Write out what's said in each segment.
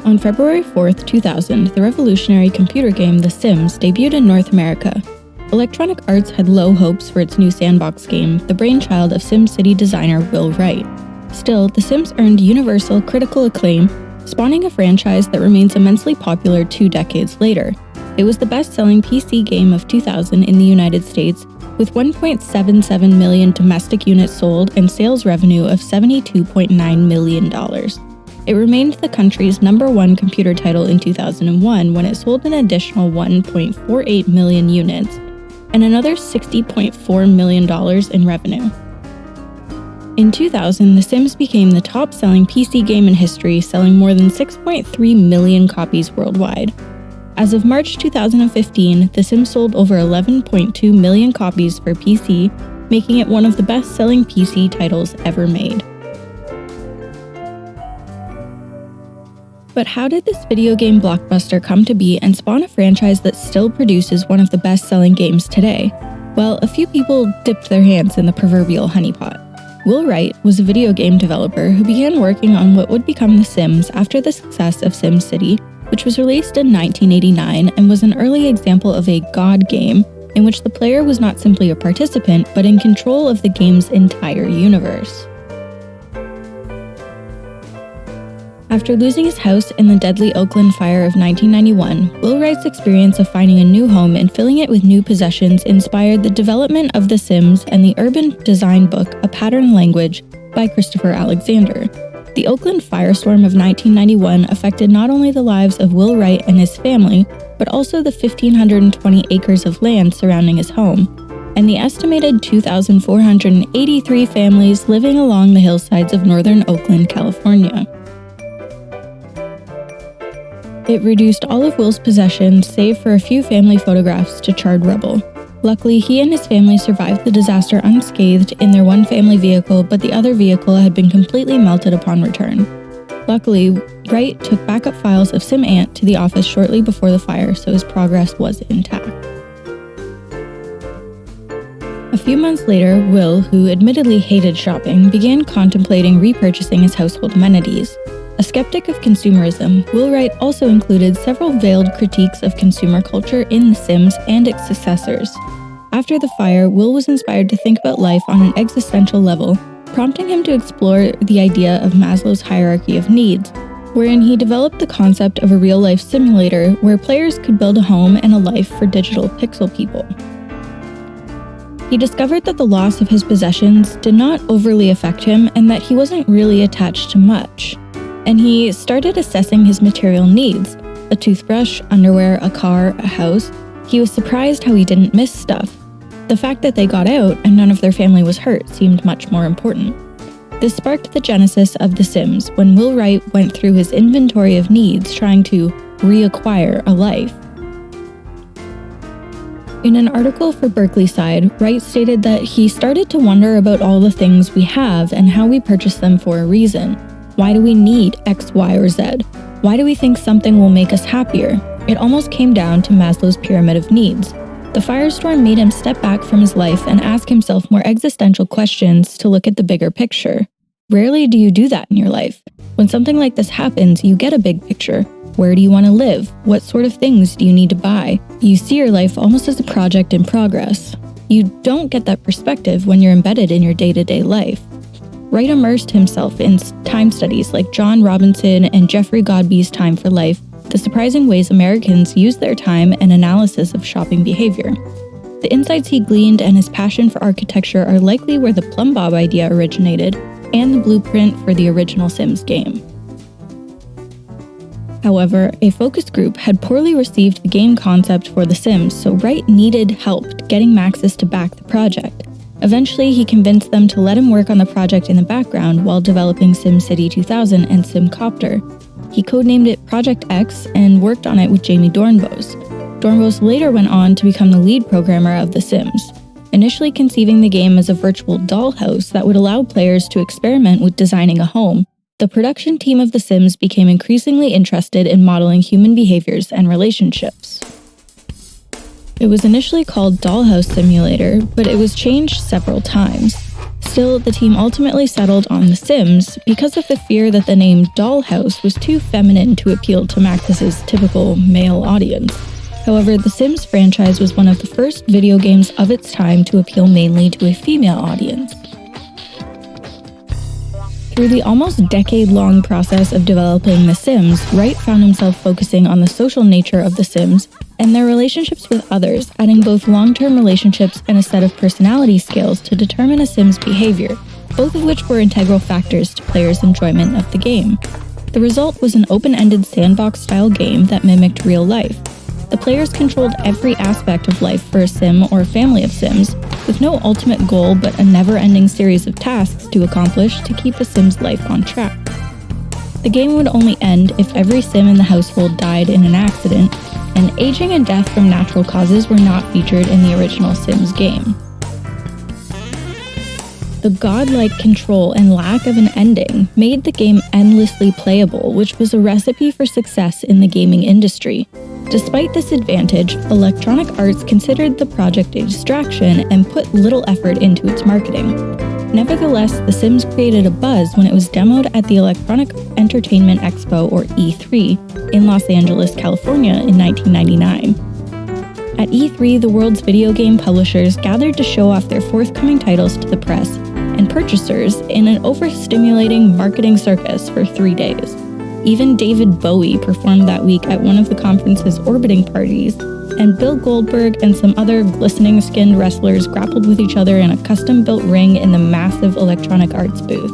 On February 4th, 2000, the revolutionary computer game The Sims debuted in North America. Electronic Arts had low hopes for its new sandbox game, the brainchild of SimCity designer Will Wright. Still, The Sims earned universal critical acclaim, spawning a franchise that remains immensely popular 2 decades later. It was the best-selling PC game of 2000 in the United States, with 1.77 million domestic units sold and sales revenue of $72.9 million. It remained the country's #1 computer title in 2001 when it sold an additional 1.48 million units and another $60.4 million in revenue. In 2000, The Sims became the top-selling PC game in history, selling more than 6.3 million copies worldwide. As of March 2015, The Sims sold over 11.2 million copies for PC, making it one of the best-selling PC titles ever made. But how did this video game blockbuster come to be and spawn a franchise that still produces one of the best-selling games today? Well, a few people dipped their hands in the proverbial honeypot. Will Wright was a video game developer who began working on what would become The Sims after the success of SimCity, which was released in 1989 and was an early example of a god game in which the player was not simply a participant but in control of the game's entire universe. After losing his house in the deadly Oakland fire of 1991, Will Wright's experience of finding a new home and filling it with new possessions inspired the development of The Sims and the urban design book A Pattern Language by Christopher Alexander. The Oakland firestorm of 1991 affected not only the lives of Will Wright and his family, but also the 1,520 acres of land surrounding his home, and the estimated 2,483 families living along the hillsides of northern Oakland, California. It reduced all of Will's possessions, save for a few family photographs, to charred rubble. Luckily, he and his family survived the disaster unscathed in their one family vehicle, but the other vehicle had been completely melted upon return. Luckily, Wright took backup files of SimAnt to the office shortly before the fire, so his progress was intact. A few months later, Will, who admittedly hated shopping, began contemplating repurchasing his household amenities. A skeptic of consumerism, Will Wright also included several veiled critiques of consumer culture in The Sims and its successors. After the fire, Will was inspired to think about life on an existential level, prompting him to explore the idea of Maslow's hierarchy of needs, wherein he developed the concept of a real-life simulator where players could build a home and a life for digital pixel people. He discovered that the loss of his possessions did not overly affect him and that he wasn't really attached to much. And he started assessing his material needs: a toothbrush, underwear, a car, a house. He was surprised how he didn't miss stuff. The fact that they got out and none of their family was hurt seemed much more important. This sparked the genesis of The Sims when Will Wright went through his inventory of needs trying to reacquire a life. In an article for Berkeley Side, Wright stated that he started to wonder about all the things we have and how we purchase them for a reason. Why do we need X, Y, or Z? Why do we think something will make us happier? It almost came down to Maslow's pyramid of needs. The firestorm made him step back from his life and ask himself more existential questions to look at the bigger picture. Rarely do you do that in your life. When something like this happens, you get a big picture. Where do you want to live? What sort of things do you need to buy? You see your life almost as a project in progress. You don't get that perspective when you're embedded in your day-to-day life. Wright immersed himself in time studies like John Robinson and Jeffrey Godby's Time for Life, the surprising ways Americans use their time, and analysis of shopping behavior. The insights he gleaned and his passion for architecture are likely where the Plumb Bob idea originated, and the blueprint for the original Sims game. However, a focus group had poorly received the game concept for The Sims, so Wright needed help getting Maxis to back the project. Eventually, he convinced them to let him work on the project in the background while developing SimCity 2000 and SimCopter. He codenamed it Project X and worked on it with Jamie Dornbos. Dornbos later went on to become the lead programmer of The Sims, initially conceiving the game as a virtual dollhouse that would allow players to experiment with designing a home. The production team of The Sims became increasingly interested in modeling human behaviors and relationships. It was initially called Dollhouse Simulator, but it was changed several times. Still, the team ultimately settled on The Sims because of the fear that the name Dollhouse was too feminine to appeal to Max's typical male audience. However, the Sims franchise was one of the first video games of its time to appeal mainly to a female audience. Through the almost decade-long process of developing The Sims, Wright found himself focusing on the social nature of The Sims and their relationships with others, adding both long-term relationships and a set of personality scales to determine a Sim's behavior, both of which were integral factors to players' enjoyment of the game. The result was an open-ended sandbox-style game that mimicked real life. The players controlled every aspect of life for a Sim or a family of Sims, with no ultimate goal but a never-ending series of tasks to accomplish to keep a Sim's life on track. The game would only end if every Sim in the household died in an accident, and aging and death from natural causes were not featured in the original Sims game. The godlike control and lack of an ending made the game endlessly playable, which was a recipe for success in the gaming industry. Despite this advantage, Electronic Arts considered the project a distraction and put little effort into its marketing. Nevertheless, The Sims created a buzz when it was demoed at the Electronic Entertainment Expo, or E3, in Los Angeles, California in 1999. At E3, the world's video game publishers gathered to show off their forthcoming titles to the press and purchasers in an overstimulating marketing circus for 3 days. Even David Bowie performed that week at one of the conference's orbiting parties, and Bill Goldberg and some other glistening-skinned wrestlers grappled with each other in a custom-built ring in the massive Electronic Arts booth.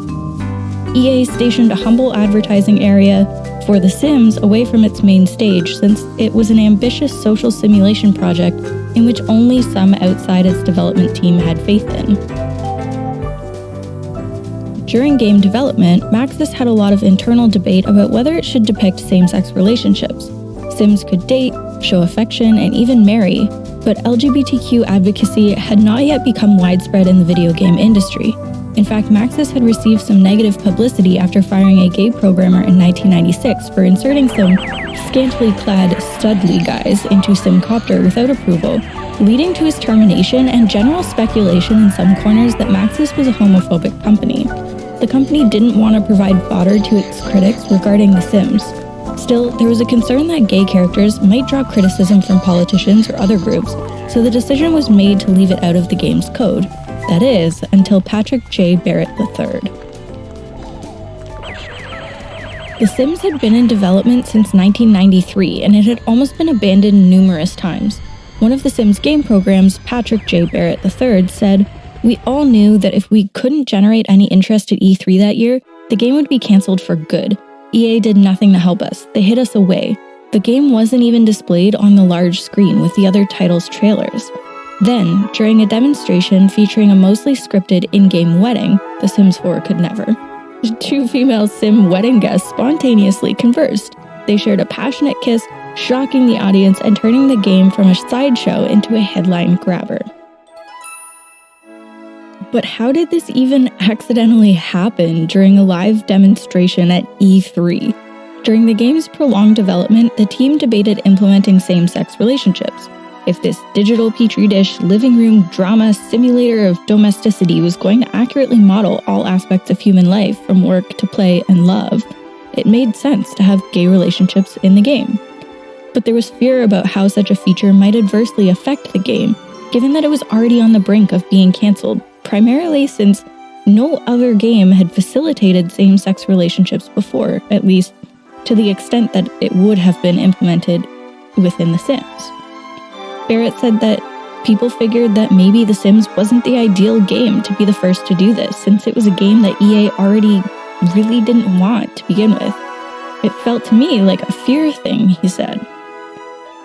EA stationed a humble advertising area for The Sims away from its main stage, since it was an ambitious social simulation project in which only some outside its development team had faith in. During game development, Maxis had a lot of internal debate about whether it should depict same-sex relationships. Sims could date, show affection, and even marry, but LGBTQ advocacy had not yet become widespread in the video game industry. In fact, Maxis had received some negative publicity after firing a gay programmer in 1996 for inserting some scantily clad studly guys into Simcopter without approval, leading to his termination and general speculation in some corners that Maxis was a homophobic company. The company didn't want to provide fodder to its critics regarding The Sims. Still, there was a concern that gay characters might draw criticism from politicians or other groups, so the decision was made to leave it out of the game's code. That is, until Patrick J. Barrett III. The Sims had been in development since 1993, and it had almost been abandoned numerous times. One of The Sims game programs, Patrick J. Barrett III, said, "We all knew that if we couldn't generate any interest at E3 that year, the game would be cancelled for good. EA did nothing to help us. They hid us away. The game wasn't even displayed on the large screen with the other titles' trailers." Then, during a demonstration featuring a mostly scripted in-game wedding, The Sims 4 could never, 2 female Sim wedding guests spontaneously conversed. They shared a passionate kiss, shocking the audience and turning the game from a sideshow into a headline grabber. But how did this even accidentally happen during a live demonstration at E3? During the game's prolonged development, the team debated implementing same-sex relationships. If this digital petri dish, living room drama simulator of domesticity was going to accurately model all aspects of human life from work to play and love, it made sense to have gay relationships in the game. But there was fear about how such a feature might adversely affect the game, given that it was already on the brink of being cancelled, primarily since no other game had facilitated same-sex relationships before, at least to the extent that it would have been implemented within The Sims. Barrett said that people figured that maybe The Sims wasn't the ideal game to be the first to do this, since it was a game that EA already really didn't want to begin with. It felt to me like a fear thing, he said.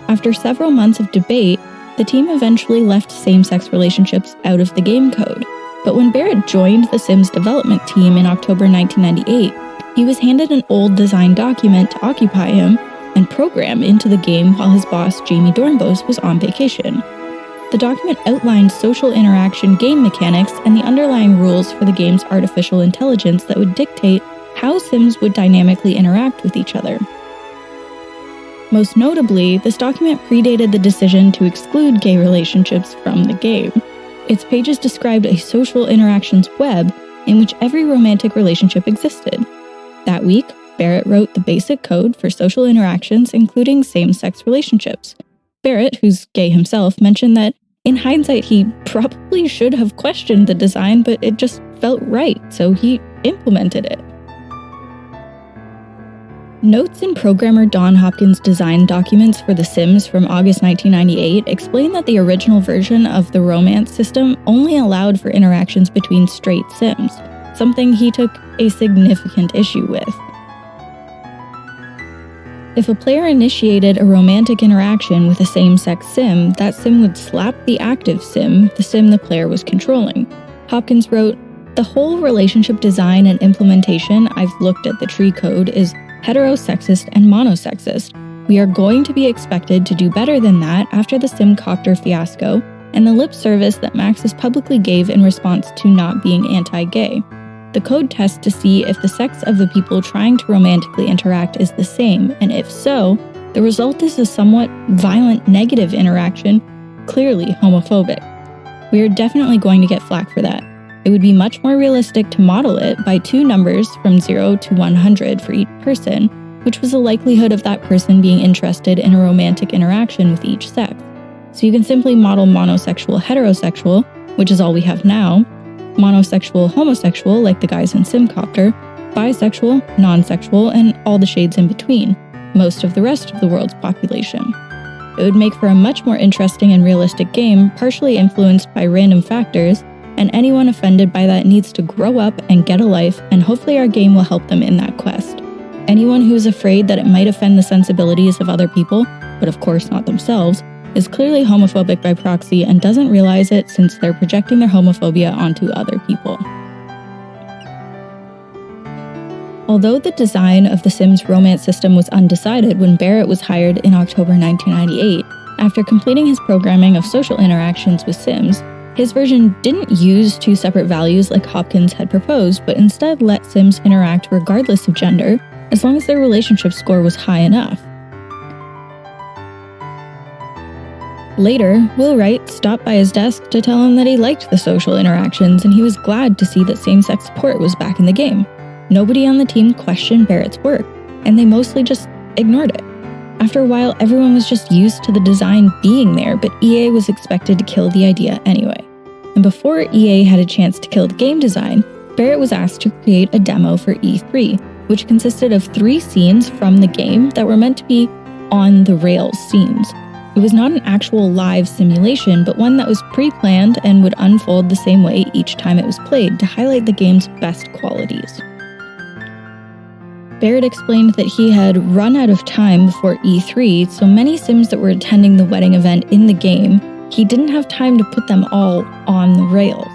After several months of debate, the team eventually left same-sex relationships out of the game code. But when Barrett joined The Sims development team in October 1998, he was handed an old design document to occupy him and program into the game while his boss, Jamie Dornbos, was on vacation. The document outlined social interaction game mechanics and the underlying rules for the game's artificial intelligence that would dictate how Sims would dynamically interact with each other. Most notably, this document predated the decision to exclude gay relationships from the game. Its pages described a social interactions web in which every romantic relationship existed. That week, Barrett wrote the basic code for social interactions, including same-sex relationships. Barrett, who's gay himself, mentioned that in hindsight he probably should have questioned the design, but it just felt right, so he implemented it. Notes in programmer Don Hopkins' design documents for The Sims from August 1998 explain that the original version of the romance system only allowed for interactions between straight Sims, something he took a significant issue with. If a player initiated a romantic interaction with a same-sex Sim, that Sim would slap the active Sim, the Sim the player was controlling. Hopkins wrote, "The whole relationship design and implementation, I've looked at the tree code, is heterosexist and monosexist. We are going to be expected to do better than that after the Simcopter fiasco and the lip service that Maxis publicly gave in response to not being anti-gay. The code tests to see if the sex of the people trying to romantically interact is the same, and if so, the result is a somewhat violent negative interaction, clearly homophobic. We are definitely going to get flack for that. It would be much more realistic to model it by two numbers from 0 to 100 for each person, which was the likelihood of that person being interested in a romantic interaction with each sex. So you can simply model monosexual heterosexual, which is all we have now, monosexual homosexual like the guys in Simcopter, bisexual, non-sexual, and all the shades in between, most of the rest of the world's population. It would make for a much more interesting and realistic game, partially influenced by random factors, and anyone offended by that needs to grow up and get a life, and hopefully our game will help them in that quest. Anyone who is afraid that it might offend the sensibilities of other people, but of course not themselves, is clearly homophobic by proxy and doesn't realize it since they're projecting their homophobia onto other people." Although the design of The Sims romance system was undecided when Barrett was hired in October 1998, after completing his programming of social interactions with Sims, his version didn't use two separate values like Hopkins had proposed, but instead let Sims interact regardless of gender, as long as their relationship score was high enough. Later, Wright stopped by his desk to tell him that he liked the social interactions and he was glad to see that same-sex support was back in the game. Nobody on the team questioned Barrett's work, and they mostly just ignored it. After a while, everyone was just used to the design being there, but EA was expected to kill the idea anyway. And before EA had a chance to kill the game design, Barrett was asked to create a demo for E3, which consisted of 3 scenes from the game that were meant to be on-the-rails scenes. It was not an actual live simulation, but one that was pre-planned and would unfold the same way each time it was played to highlight the game's best qualities. Barrett explained that he had run out of time before E3, so many Sims that were attending the wedding event in the game, he didn't have time to put them all on the rails.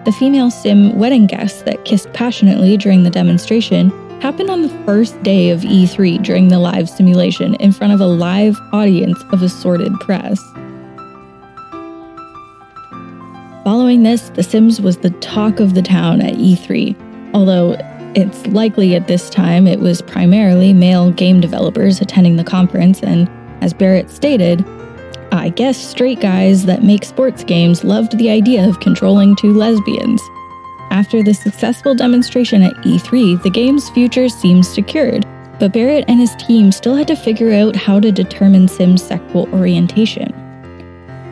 The female Sim wedding guests that kissed passionately during the demonstration happened on the first day of E3 during the live simulation in front of a live audience of assorted press. Following this, The Sims was the talk of the town at E3, although it's likely at this time it was primarily male game developers attending the conference, and as Barrett stated, "I guess straight guys that make sports games loved the idea of controlling 2 lesbians." After the successful demonstration at E3, the game's future seemed secured, but Barrett and his team still had to figure out how to determine Sims' sexual orientation.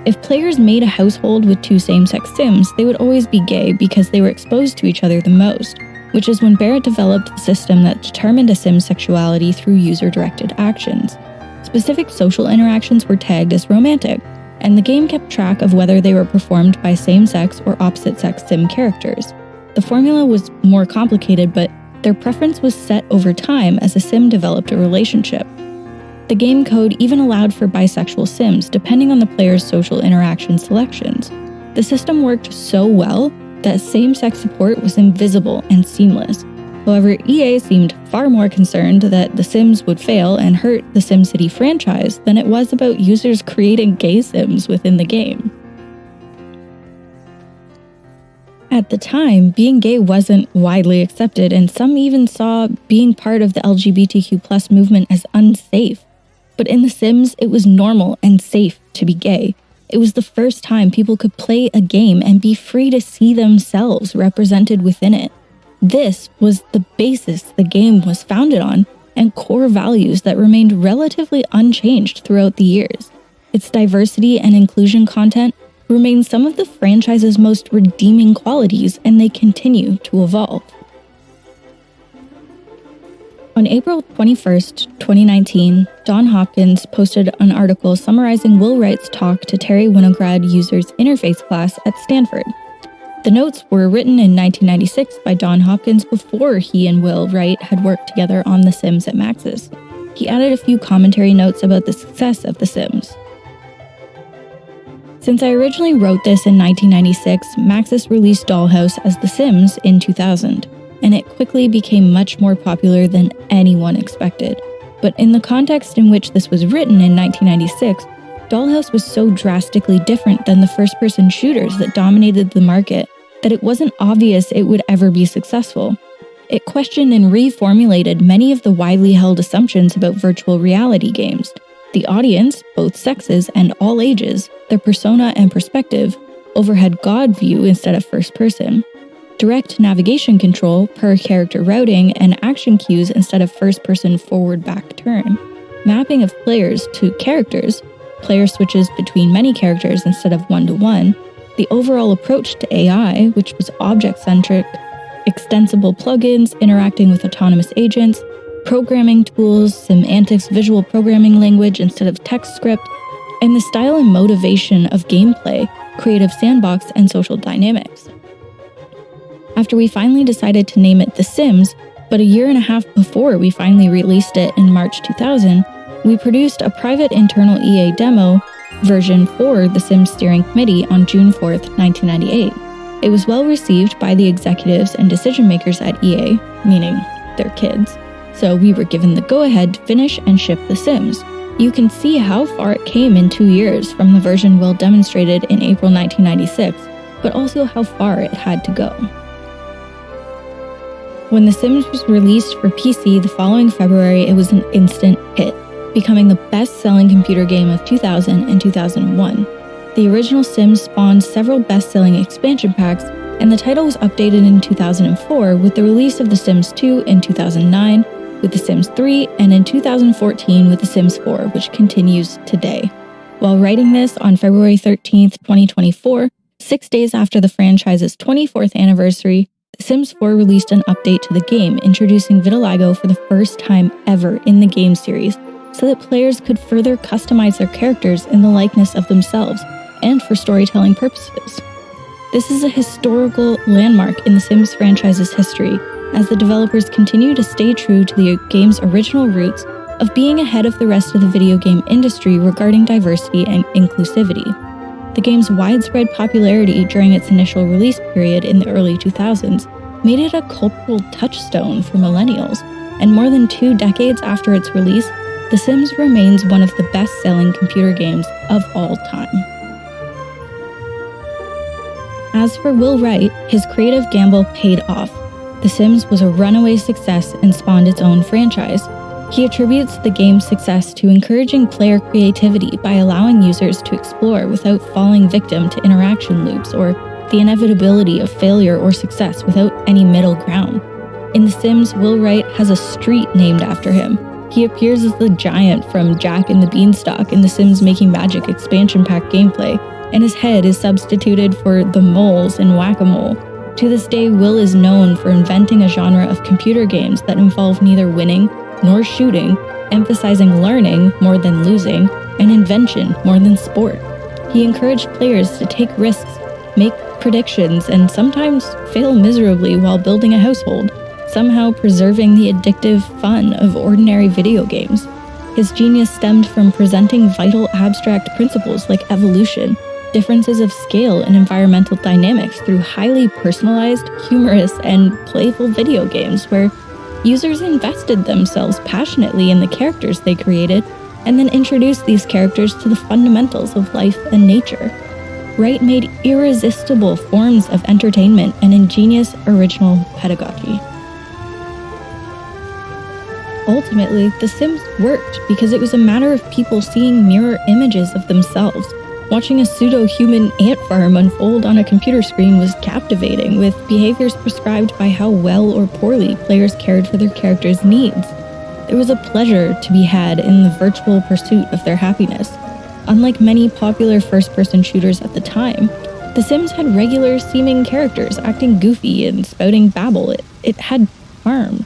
If players made a household with 2 same-sex Sims, they would always be gay because they were exposed to each other the most, which is when Barrett developed a system that determined a Sim's sexuality through user-directed actions. Specific social interactions were tagged as romantic, and the game kept track of whether they were performed by same-sex or opposite-sex Sim characters. The formula was more complicated, but their preference was set over time as a Sim developed a relationship. The game code even allowed for bisexual Sims, depending on the player's social interaction selections. The system worked so well that same-sex support was invisible and seamless. However, EA seemed far more concerned that The Sims would fail and hurt the SimCity franchise than it was about users creating gay Sims within the game. At the time, being gay wasn't widely accepted, and some even saw being part of the LGBTQ+ movement as unsafe. But in The Sims, it was normal and safe to be gay. It was the first time people could play a game and be free to see themselves represented within it. This was the basis the game was founded on, and core values that remained relatively unchanged throughout the years. Its diversity and inclusion content remain some of the franchise's most redeeming qualities, and they continue to evolve. On April 21st, 2019, Don Hopkins posted an article summarizing Will Wright's talk to Terry Winograd Users Interface class at Stanford. The notes were written in 1996 by Don Hopkins before he and Will Wright had worked together on The Sims at Maxis. He added a few commentary notes about the success of The Sims. Since I originally wrote this in 1996, Maxis released Dollhouse as The Sims in 2000, and it quickly became much more popular than anyone expected. But in the context in which this was written in 1996, Dollhouse was so drastically different than the first-person shooters that dominated the market that it wasn't obvious it would ever be successful. It questioned and reformulated many of the widely held assumptions about virtual reality games. The audience, both sexes and all ages, their persona and perspective, overhead God view instead of first person, direct navigation control, per character routing, and action cues instead of first person forward back turn, mapping of players to characters, player switches between many characters instead of one-to-one, the overall approach to AI, which was object-centric, extensible plugins interacting with autonomous agents, programming tools, semantics visual programming language instead of text script, and the style and motivation of gameplay, creative sandbox, and social dynamics. After we finally decided to name it The Sims, but a year and a half before we finally released it in March 2000, we produced a private internal EA demo version for the Sims Steering Committee on June 4th, 1998. It was well received by the executives and decision makers at EA, meaning their kids, so we were given the go-ahead to finish and ship The Sims. You can see how far it came in 2 years from the version Will demonstrated in April 1996, but also how far it had to go. When The Sims was released for PC the following February, it was an instant hit, becoming the best-selling computer game of 2000 and 2001. The original Sims spawned several best-selling expansion packs, and the title was updated in 2004 with the release of The Sims 2 in 2009, with The Sims 3, and in 2014 with The Sims 4, which continues today. While writing this on February 13th, 2024, 6 days after the franchise's 24th anniversary, The Sims 4 released an update to the game, introducing vitiligo for the first time ever in the game series, so that players could further customize their characters in the likeness of themselves, and for storytelling purposes. This is a historical landmark in The Sims franchise's history, as the developers continue to stay true to the game's original roots of being ahead of the rest of the video game industry regarding diversity and inclusivity. The game's widespread popularity during its initial release period in the early 2000s made it a cultural touchstone for millennials, and more than 2 decades after its release, The Sims remains one of the best-selling computer games of all time. As for Will Wright, his creative gamble paid off. The Sims was a runaway success and spawned its own franchise. He attributes the game's success to encouraging player creativity by allowing users to explore without falling victim to interaction loops or the inevitability of failure or success without any middle ground. In The Sims, Will Wright has a street named after him. He appears as the giant from Jack and the Beanstalk in The Sims Making Magic expansion pack gameplay, and his head is substituted for the moles in Whack-A-Mole. To this day, Will is known for inventing a genre of computer games that involve neither winning nor shooting, emphasizing learning more than losing, and invention more than sport. He encouraged players to take risks, make predictions, and sometimes fail miserably while building a household, somehow preserving the addictive fun of ordinary video games. His genius stemmed from presenting vital abstract principles like evolution, differences of scale, and environmental dynamics through highly personalized, humorous, and playful video games where users invested themselves passionately in the characters they created and then introduced these characters to the fundamentals of life and nature. Wright made irresistible forms of entertainment and ingenious original pedagogy. Ultimately, The Sims worked because it was a matter of people seeing mirror images of themselves, Watching a pseudo-human ant farm unfold on a computer screen was captivating, with behaviors prescribed by how well or poorly players cared for their characters' needs. There was a pleasure to be had in the virtual pursuit of their happiness. Unlike many popular first-person shooters at the time, The Sims had regular-seeming characters acting goofy and spouting babble. It had charm.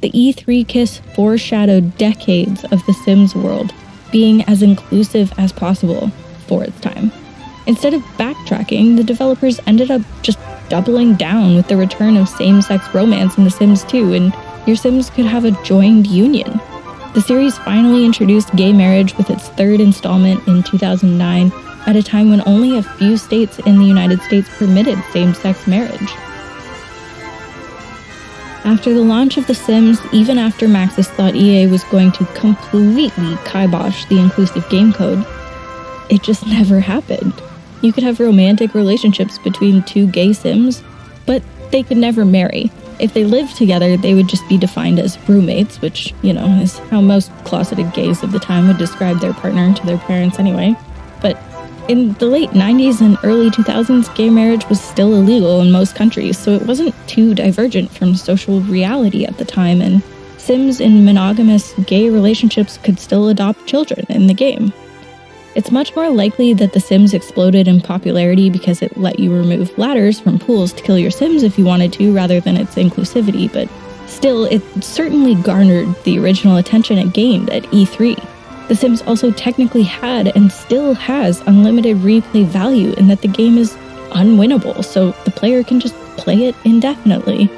The E3 kiss foreshadowed decades of The Sims world being as inclusive as possible for its time. Instead of backtracking, the developers ended up just doubling down with the return of same-sex romance in The Sims 2, and your Sims could have a joined union. The series finally introduced gay marriage with its third installment in 2009, at a time when only a few states in the United States permitted same-sex marriage. After the launch of The Sims, even after Maxis thought EA was going to completely kibosh the inclusive game code, it just never happened. You could have romantic relationships between two gay Sims, but they could never marry. If they lived together, they would just be defined as roommates, which, is how most closeted gays of the time would describe their partner to their parents anyway. But in the late 90s and early 2000s, gay marriage was still illegal in most countries, so it wasn't too divergent from social reality at the time, and Sims in monogamous gay relationships could still adopt children in the game. It's much more likely that The Sims exploded in popularity because it let you remove ladders from pools to kill your Sims if you wanted to, rather than its inclusivity, but still, it certainly garnered the original attention it gained at E3. The Sims also technically had and still has unlimited replay value in that the game is unwinnable, so the player can just play it indefinitely.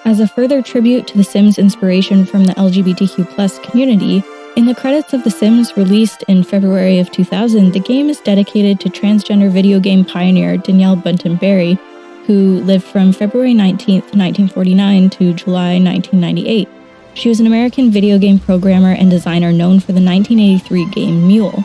As a further tribute to The Sims' inspiration from the LGBTQ+ community, in the credits of The Sims released in February of 2000, the game is dedicated to transgender video game pioneer Danielle Bunton-Berry, who lived from February 19, 1949 to July 1998. She was an American video game programmer and designer known for the 1983 game Mule.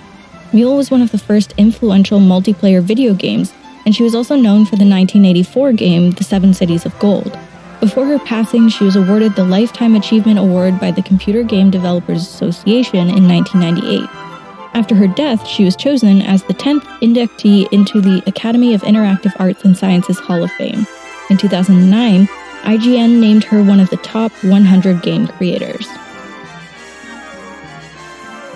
Mule was one of the first influential multiplayer video games, and she was also known for the 1984 game The Seven Cities of Gold. Before her passing, she was awarded the Lifetime Achievement Award by the Computer Game Developers Association in 1998. After her death, she was chosen as the 10th inductee into the Academy of Interactive Arts and Sciences Hall of Fame. In 2009, IGN named her one of the top 100 game creators.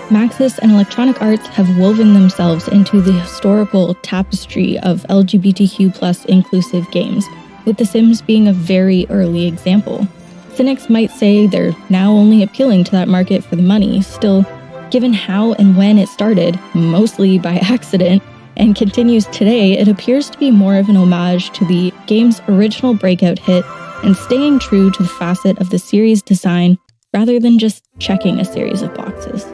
Maxis and Electronic Arts have woven themselves into the historical tapestry of LGBTQ+ inclusive games, with The Sims being a very early example. Cynics might say they're now only appealing to that market for the money. Still, given how and when it started, mostly by accident, and continues today, it appears to be more of an homage to the game's original breakout hit and staying true to the facet of the series' design rather than just checking a series of boxes.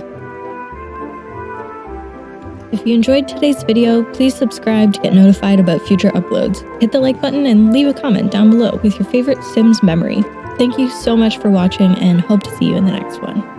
If you enjoyed today's video, please subscribe to get notified about future uploads. Hit the like button and leave a comment down below with your favorite Sims memory. Thank you so much for watching and hope to see you in the next one.